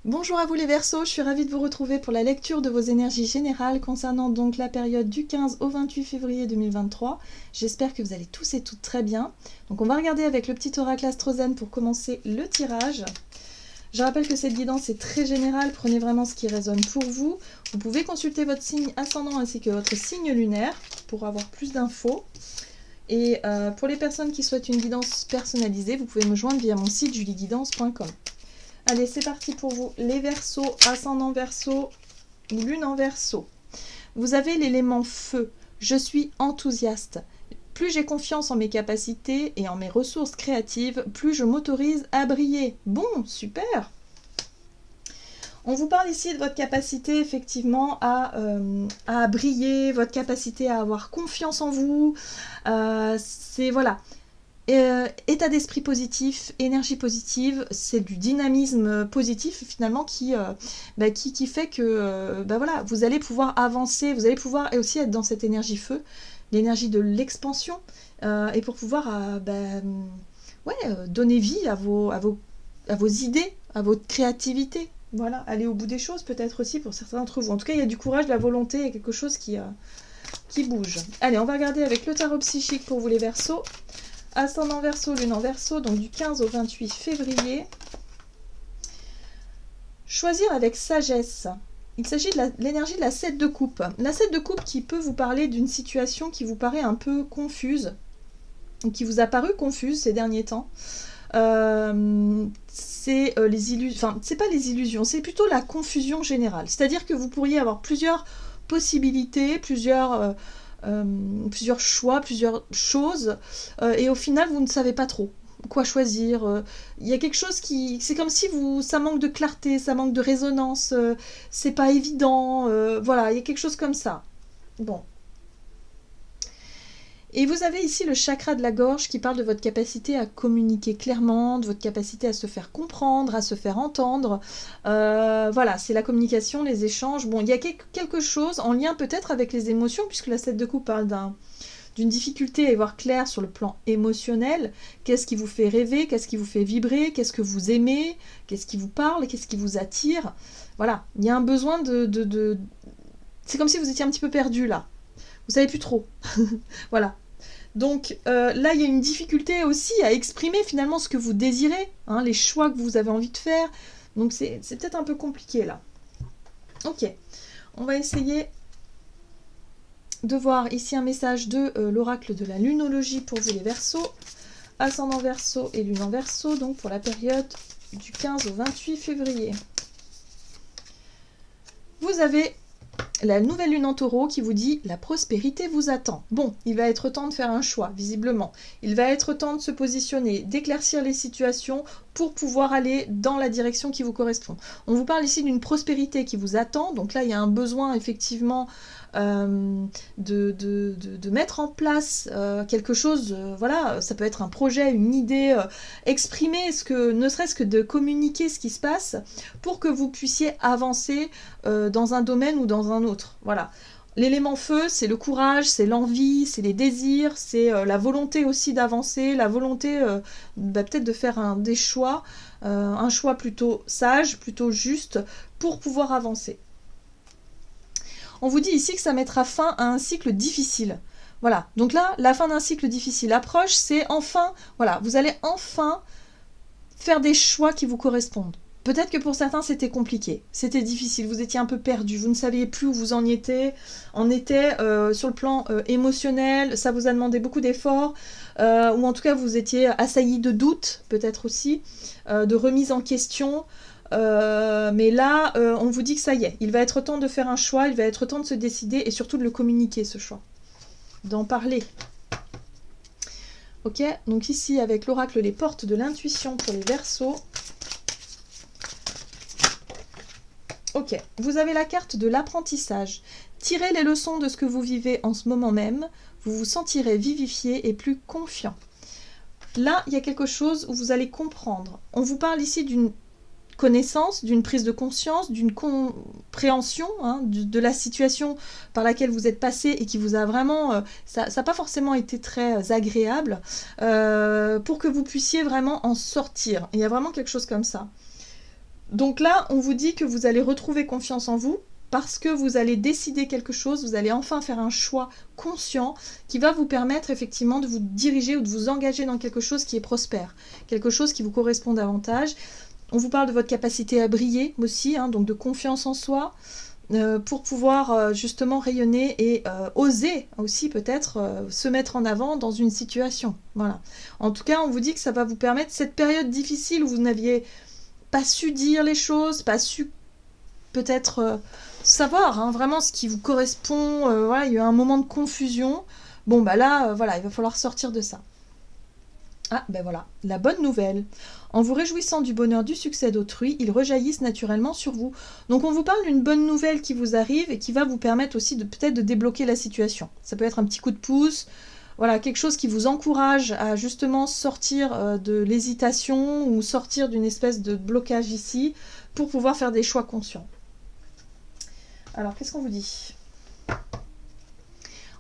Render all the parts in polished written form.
Bonjour à vous les Verseaux, je suis ravie de vous retrouver pour la lecture de vos énergies générales concernant donc la période du 15 au 28 février 2023. J'espère que vous allez tous et toutes très bien. Donc on va regarder avec le petit oracle Astrozène pour commencer le tirage. Je rappelle que cette guidance est très générale, prenez vraiment ce qui résonne pour vous. Vous pouvez consulter votre signe ascendant ainsi que votre signe lunaire pour avoir plus d'infos. Et pour les personnes qui souhaitent une guidance personnalisée, vous pouvez me joindre via mon site julieguidance.com. Allez, c'est parti pour vous, les Verseaux, ascendant Verseau, lune en Verseau. Vous avez l'élément feu. Je suis enthousiaste. Plus j'ai confiance en mes capacités et en mes ressources créatives, plus je m'autorise à briller. Bon, super! On vous parle ici de votre capacité effectivement à briller, votre capacité à avoir confiance en vous. C'est voilà. État d'esprit positif, énergie positive, c'est du dynamisme positif finalement qui fait que voilà, vous allez pouvoir avancer, vous allez pouvoir aussi être dans cette énergie feu, l'énergie de l'expansion, et pour pouvoir donner vie à vos idées, à votre créativité. Voilà, aller au bout des choses peut-être aussi pour certains d'entre vous. En tout cas, il y a du courage, de la volonté, il y a quelque chose qui bouge. Allez, on va regarder avec le tarot psychique pour vous les Verseaux. Ascendant Verseau, lune en Verseau, donc du 15 au 28 février. Choisir avec sagesse. Il s'agit de l'énergie de la 7 de coupe. La 7 de coupe qui peut vous parler d'une situation qui vous paraît un peu confuse, qui vous a paru confuse ces derniers temps. C'est les illusions, enfin, c'est pas les illusions, c'est plutôt la confusion générale. C'est-à-dire que vous pourriez avoir plusieurs possibilités, plusieurs choix, plusieurs choses, et au final vous ne savez pas trop quoi choisir. Il y a quelque chose qui... C'est comme si ça manque de clarté, ça manque de résonance, c'est pas évident, voilà, il y a quelque chose comme ça. Bon. Et vous avez ici le chakra de la gorge qui parle de votre capacité à communiquer clairement, de votre capacité à se faire comprendre, à se faire entendre. Voilà, c'est la communication, les échanges. Bon, il y a quelque chose en lien peut-être avec les émotions, puisque la 7 de coupe parle d'une difficulté à y voir clair sur le plan émotionnel. Qu'est-ce qui vous fait rêver? Qu'est-ce qui vous fait vibrer? Qu'est-ce que vous aimez? Qu'est-ce qui vous parle? Qu'est-ce qui vous attire? Voilà, il y a un besoin de... C'est comme si vous étiez un petit peu perdu là. Vous savez plus trop. Voilà. Donc là, il y a une difficulté aussi à exprimer finalement ce que vous désirez, hein, les choix que vous avez envie de faire. Donc c'est peut-être un peu compliqué là. Ok, on va essayer de voir ici un message de l'oracle de la lunologie pour vous les Verseaux. Ascendant Verseau et lune en Verseau, donc pour la période du 15 au 28 février. Vous avez la nouvelle lune en Taureau qui vous dit la prospérité vous attend. Bon, il va être temps de faire un choix, visiblement. Il va être temps de se positionner, d'éclaircir les situations pour pouvoir aller dans la direction qui vous correspond. On vous parle ici d'une prospérité qui vous attend, donc là il y a un besoin effectivement de mettre en place quelque chose, voilà, ça peut être un projet, une idée, exprimer ne serait-ce que de communiquer ce qui se passe pour que vous puissiez avancer dans un domaine ou dans un autre. Voilà. L'élément feu, c'est le courage, c'est l'envie, c'est les désirs, c'est la volonté aussi d'avancer, la volonté peut-être de faire des choix, un choix plutôt sage, plutôt juste, pour pouvoir avancer. On vous dit ici que ça mettra fin à un cycle difficile. Voilà, donc là, la fin d'un cycle difficile approche, c'est enfin, voilà, vous allez enfin faire des choix qui vous correspondent. Peut-être que pour certains, c'était compliqué, c'était difficile, vous étiez un peu perdu, vous ne saviez plus où vous en étiez, sur le plan émotionnel, ça vous a demandé beaucoup d'efforts, ou en tout cas, vous étiez assailli de doutes, peut-être aussi, de remise en question. Mais là, on vous dit que ça y est, il va être temps de faire un choix, il va être temps de se décider et surtout de le communiquer, ce choix, d'en parler. Ok, donc ici, avec l'oracle, les portes de l'intuition pour les Verseaux. Ok, vous avez la carte de l'apprentissage. Tirez les leçons de ce que vous vivez en ce moment même, vous vous sentirez vivifié et plus confiant. Là, il y a quelque chose où vous allez comprendre. On vous parle ici d'une connaissance, d'une prise de conscience, d'une compréhension de la situation par laquelle vous êtes passé et qui vous a vraiment... ça n'a pas forcément été très agréable, pour que vous puissiez vraiment en sortir. Il y a vraiment quelque chose comme ça. Donc là, on vous dit que vous allez retrouver confiance en vous parce que vous allez décider quelque chose, vous allez enfin faire un choix conscient qui va vous permettre effectivement de vous diriger ou de vous engager dans quelque chose qui est prospère, quelque chose qui vous correspond davantage. On vous parle de votre capacité à briller aussi, hein, donc de confiance en soi, pour pouvoir justement rayonner et oser aussi peut-être se mettre en avant dans une situation. Voilà. En tout cas, on vous dit que ça va vous permettre, cette période difficile où vous n'aviez pas su dire les choses, pas su peut-être savoir hein, vraiment ce qui vous correspond, voilà, il y a eu un moment de confusion. Bon bah là, voilà, il va falloir sortir de ça. Ah, ben voilà, la bonne nouvelle. En vous réjouissant du bonheur du succès d'autrui, ils rejaillissent naturellement sur vous. Donc on vous parle d'une bonne nouvelle qui vous arrive et qui va vous permettre aussi de peut-être de débloquer la situation. Ça peut être un petit coup de pouce, voilà, quelque chose qui vous encourage à justement sortir de l'hésitation ou sortir d'une espèce de blocage ici pour pouvoir faire des choix conscients. Alors, qu'est-ce qu'on vous dit ?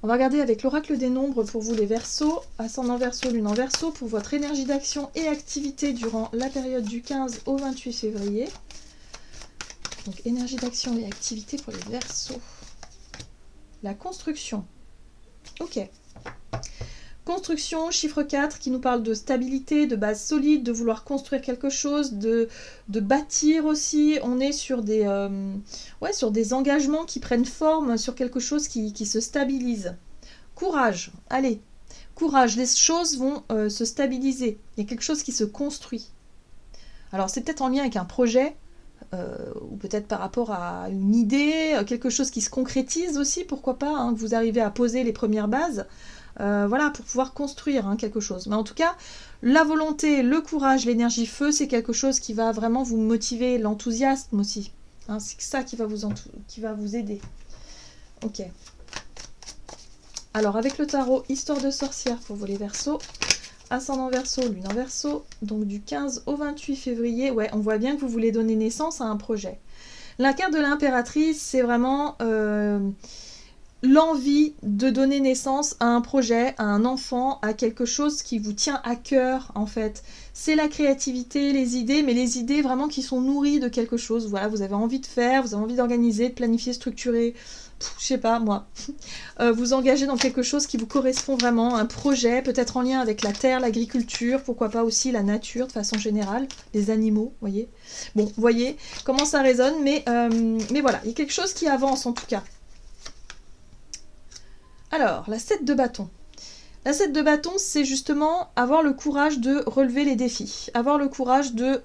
On va regarder avec l'oracle des nombres pour vous les Verseaux, ascendant Verseau, lune en Verseau, pour votre énergie d'action et activité durant la période du 15 au 28 février. Donc énergie d'action et activité pour les Verseaux. La construction. Ok. Construction, chiffre 4, qui nous parle de stabilité, de base solide, de vouloir construire quelque chose, de bâtir aussi. On est sur des engagements qui prennent forme, sur quelque chose qui se stabilise. Courage, allez, courage, les choses vont se stabiliser. Il y a quelque chose qui se construit. Alors c'est peut-être en lien avec un projet, ou peut-être par rapport à une idée, quelque chose qui se concrétise aussi, pourquoi pas, hein, que vous arrivez à poser les premières bases. Voilà, pour pouvoir construire hein, quelque chose. Mais en tout cas, la volonté, le courage, l'énergie feu, c'est quelque chose qui va vraiment vous motiver, l'enthousiasme aussi. Hein, c'est ça qui va vous aider. Ok. Alors, avec le tarot, histoire de sorcière pour vous les Verseaux, ascendant Verseau, lune en Verseau, donc du 15 au 28 février, ouais, on voit bien que vous voulez donner naissance à un projet. La carte de l'impératrice, c'est vraiment l'envie de donner naissance à un projet, à un enfant, à quelque chose qui vous tient à cœur en fait. C'est la créativité, les idées, mais les idées vraiment qui sont nourries de quelque chose. Voilà, vous avez envie de faire, vous avez envie d'organiser, de planifier, structurer, je sais pas moi. Vous engagez dans quelque chose qui vous correspond vraiment, un projet, peut-être en lien avec la terre, l'agriculture, pourquoi pas aussi la nature de façon générale, les animaux, voyez. Bon, voyez comment ça résonne, mais voilà, il y a quelque chose qui avance en tout cas. Alors, la 7 de bâton. La 7 de bâton, c'est justement avoir le courage de relever les défis, avoir le courage de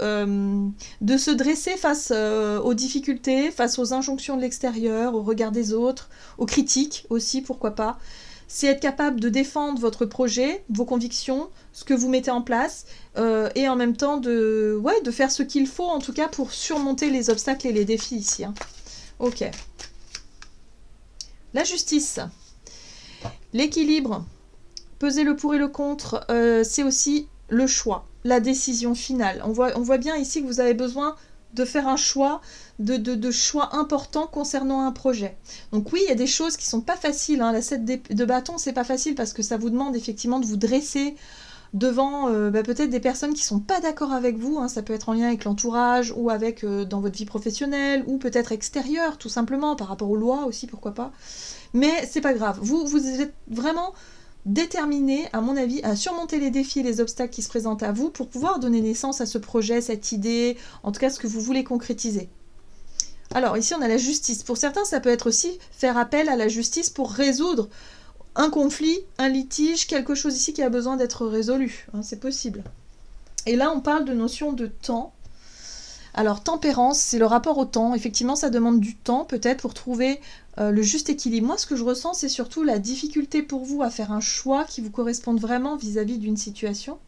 se dresser face aux difficultés, face aux injonctions de l'extérieur, au regard des autres, aux critiques aussi, pourquoi pas. C'est être capable de défendre votre projet, vos convictions, ce que vous mettez en place, et en même temps de faire ce qu'il faut, en tout cas, pour surmonter les obstacles et les défis ici. Hein. Ok. La justice. L'équilibre, peser le pour et le contre, c'est aussi le choix, la décision finale. On voit bien ici que vous avez besoin de faire un choix, de choix importants concernant un projet. Donc oui, il y a des choses qui sont pas faciles. Hein. La 7 de bâton, c'est pas facile parce que ça vous demande effectivement de vous dresser devant peut-être des personnes qui sont pas d'accord avec vous. Hein. Ça peut être en lien avec l'entourage ou avec dans votre vie professionnelle ou peut-être extérieure, tout simplement, par rapport aux lois aussi, pourquoi pas. Mais c'est pas grave, vous êtes vraiment déterminé, à mon avis, à surmonter les défis et les obstacles qui se présentent à vous pour pouvoir donner naissance à ce projet, cette idée, en tout cas ce que vous voulez concrétiser. Alors ici on a la justice. Pour certains ça peut être aussi faire appel à la justice pour résoudre un conflit, un litige, quelque chose ici qui a besoin d'être résolu. Hein, c'est possible. Et là on parle de notion de temps. Alors tempérance, c'est le rapport au temps. Effectivement, ça demande du temps peut-être pour trouver le juste équilibre. Moi, ce que je ressens, c'est surtout la difficulté pour vous à faire un choix qui vous corresponde vraiment vis-à-vis d'une situation,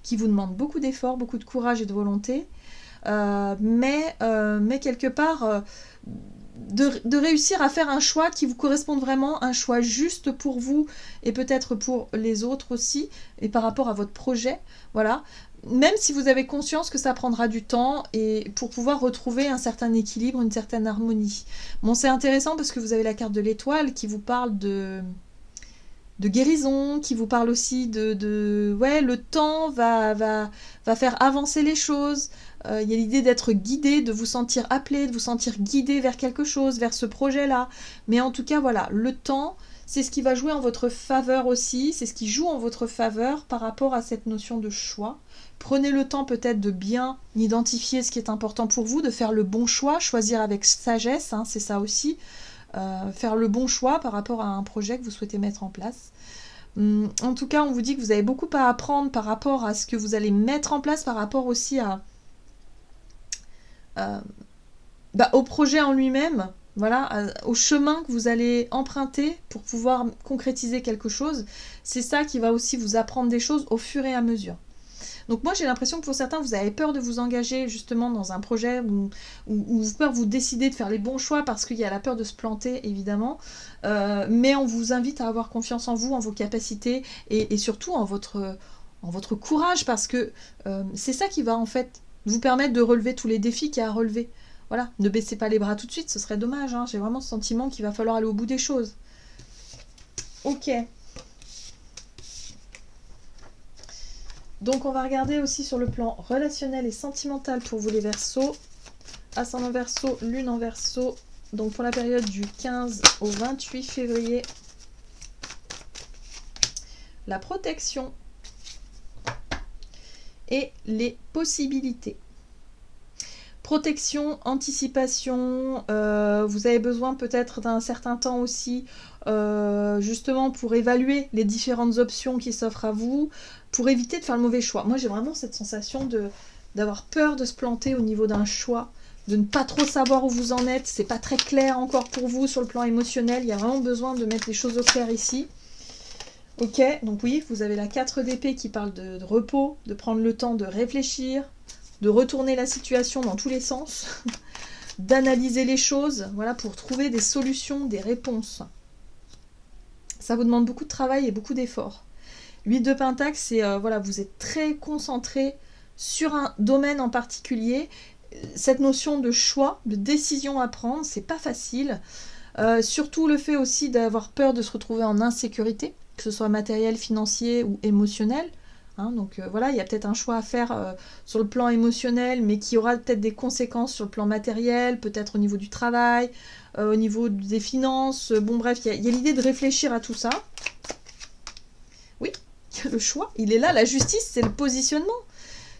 qui vous demande beaucoup d'efforts, beaucoup de courage et de volonté, mais quelque part, de réussir à faire un choix qui vous corresponde vraiment, un choix juste pour vous et peut-être pour les autres aussi, et par rapport à votre projet, voilà. Même si vous avez conscience que ça prendra du temps et pour pouvoir retrouver un certain équilibre, une certaine harmonie. Bon, c'est intéressant parce que vous avez la carte de l'étoile qui vous parle de guérison, qui vous parle aussi ouais, le temps va faire avancer les choses. Il y a l'idée d'être guidé, de vous sentir appelé, de vous sentir guidé vers quelque chose, vers ce projet-là. Mais en tout cas, voilà, le temps, c'est ce qui va jouer en votre faveur aussi, c'est ce qui joue en votre faveur par rapport à cette notion de choix. Prenez le temps peut-être de bien identifier ce qui est important pour vous, de faire le bon choix, choisir avec sagesse, hein, c'est ça aussi. Faire le bon choix par rapport à un projet que vous souhaitez mettre en place. En tout cas, on vous dit que vous avez beaucoup à apprendre par rapport à ce que vous allez mettre en place, par rapport aussi au projet en lui-même, voilà, au chemin que vous allez emprunter pour pouvoir concrétiser quelque chose. C'est ça qui va aussi vous apprendre des choses au fur et à mesure. Donc moi j'ai l'impression que pour certains vous avez peur de vous engager justement dans un projet où vous décidez de faire les bons choix parce qu'il y a la peur de se planter évidemment, mais on vous invite à avoir confiance en vous, en vos capacités et surtout en votre courage, parce que c'est ça qui va en fait vous permettre de relever tous les défis qu'il y a à relever. Voilà, ne baissez pas les bras tout de suite, ce serait dommage, hein. J'ai vraiment ce sentiment qu'il va falloir aller au bout des choses. Ok. Donc on va regarder aussi sur le plan relationnel et sentimental pour vous les Verseaux. Ascendant Verseau, Lune en Verseau. Donc pour la période du 15 au 28 février. La protection et les possibilités. Protection, anticipation, vous avez besoin peut-être d'un certain temps aussi, justement pour évaluer les différentes options qui s'offrent à vous, pour éviter de faire le mauvais choix. Moi j'ai vraiment cette sensation d'avoir peur de se planter au niveau d'un choix, de ne pas trop savoir où vous en êtes, c'est pas très clair encore pour vous sur le plan émotionnel, il y a vraiment besoin de mettre les choses au clair ici. Ok, donc oui, vous avez la 4 d'épée qui parle de repos, de prendre le temps de réfléchir, de retourner la situation dans tous les sens, d'analyser les choses, voilà, pour trouver des solutions, des réponses. Ça vous demande beaucoup de travail et beaucoup d'efforts. 8 de Pentacle, c'est, voilà, vous êtes très concentré sur un domaine en particulier. Cette notion de choix, de décision à prendre, c'est pas facile. Surtout le fait aussi d'avoir peur de se retrouver en insécurité, que ce soit matériel, financier ou émotionnel. Hein, donc voilà, il y a peut-être un choix à faire sur le plan émotionnel, mais qui aura peut-être des conséquences sur le plan matériel, peut-être au niveau du travail, au niveau des finances. Bon bref, il y a l'idée de réfléchir à tout ça. Oui, le choix, il est là. La justice, c'est le positionnement.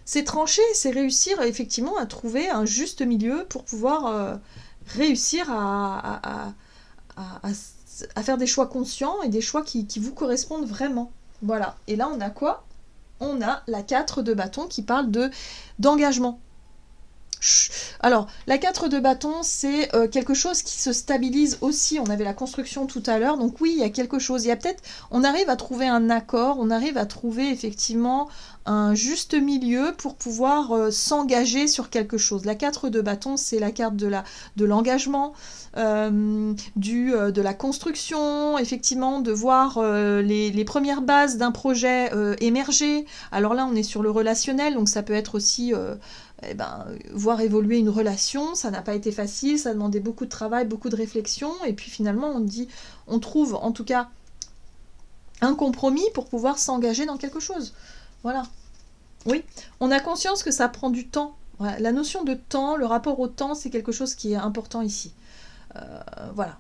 C'est trancher, c'est réussir effectivement à trouver un juste milieu pour pouvoir réussir à faire des choix conscients et des choix qui vous correspondent vraiment. Voilà. Et là, on a quoi ? On a la 4 de bâton qui parle d'engagement. Alors, la 4 de bâton, c'est quelque chose qui se stabilise aussi. On avait la construction tout à l'heure, donc oui, il y a quelque chose. Il y a peut-être, on arrive à trouver un accord, on arrive à trouver effectivement un juste milieu pour pouvoir s'engager sur quelque chose. La 4 de bâton, c'est la carte de l'engagement, de la construction, effectivement, de voir les premières bases d'un projet émerger. Alors là, on est sur le relationnel, donc ça peut être aussi... voir évoluer une relation, ça n'a pas été facile, ça a demandé beaucoup de travail, beaucoup de réflexion, et puis finalement on trouve en tout cas un compromis pour pouvoir s'engager dans quelque chose. Voilà. Oui, on a conscience que ça prend du temps. Voilà. La notion de temps, le rapport au temps, c'est quelque chose qui est important ici. Voilà.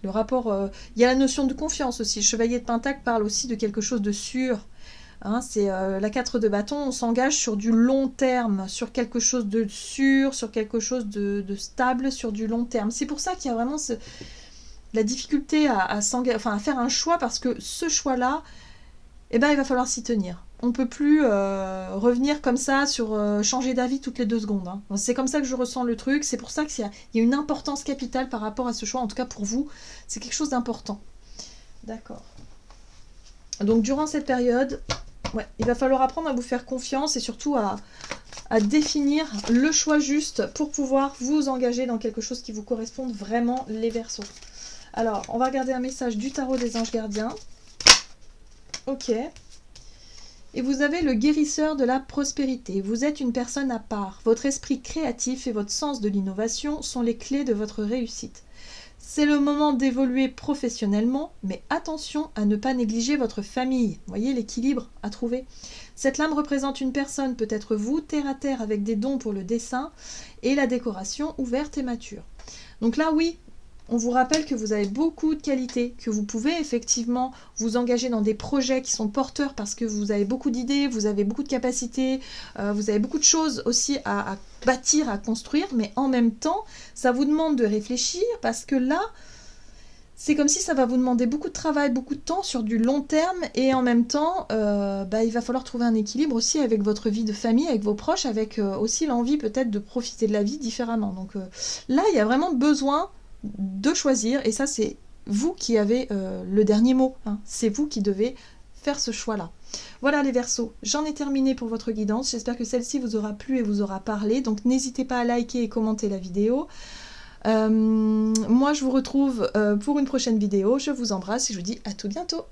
Le rapport... Il y a la notion de confiance aussi. Le chevalier de Pentacle parle aussi de quelque chose de sûr. Hein, c'est la 4 de bâton, on s'engage sur du long terme, sur quelque chose de sûr, sur quelque chose de stable, sur du long terme. C'est pour ça qu'il y a vraiment la difficulté à faire un choix, parce que ce choix-là, il va falloir s'y tenir. On ne peut plus revenir comme ça sur changer d'avis toutes les 2 secondes. Hein. C'est comme ça que je ressens le truc, c'est pour ça qu'il y a une importance capitale par rapport à ce choix, en tout cas pour vous, c'est quelque chose d'important. D'accord. Donc durant cette période... Ouais, il va falloir apprendre à vous faire confiance et surtout à définir le choix juste pour pouvoir vous engager dans quelque chose qui vous corresponde vraiment, les Verseaux. Alors, on va regarder un message du tarot des anges gardiens. Ok. Et vous avez le guérisseur de la prospérité. Vous êtes une personne à part. Votre esprit créatif et votre sens de l'innovation sont les clés de votre réussite. C'est le moment d'évoluer professionnellement, mais attention à ne pas négliger votre famille. Vous voyez l'équilibre à trouver. Cette lame représente une personne, peut-être vous, terre à terre, avec des dons pour le dessin et la décoration ouverte et mature. Donc là, oui, on vous rappelle que vous avez beaucoup de qualités, que vous pouvez effectivement vous engager dans des projets qui sont porteurs parce que vous avez beaucoup d'idées, vous avez beaucoup de capacités, vous avez beaucoup de choses aussi à bâtir, à construire, mais en même temps, ça vous demande de réfléchir parce que là, c'est comme si ça va vous demander beaucoup de travail, beaucoup de temps sur du long terme et en même temps, il va falloir trouver un équilibre aussi avec votre vie de famille, avec vos proches, avec aussi l'envie peut-être de profiter de la vie différemment. Donc là, il y a vraiment besoin de choisir et ça c'est vous qui avez le dernier mot, hein. C'est vous qui devez faire ce choix-là. Voilà les Verseaux, j'en ai terminé pour votre guidance, j'espère que celle-ci vous aura plu et vous aura parlé, donc n'hésitez pas à liker et commenter la vidéo. Moi je vous retrouve pour une prochaine vidéo, je vous embrasse et je vous dis à tout bientôt.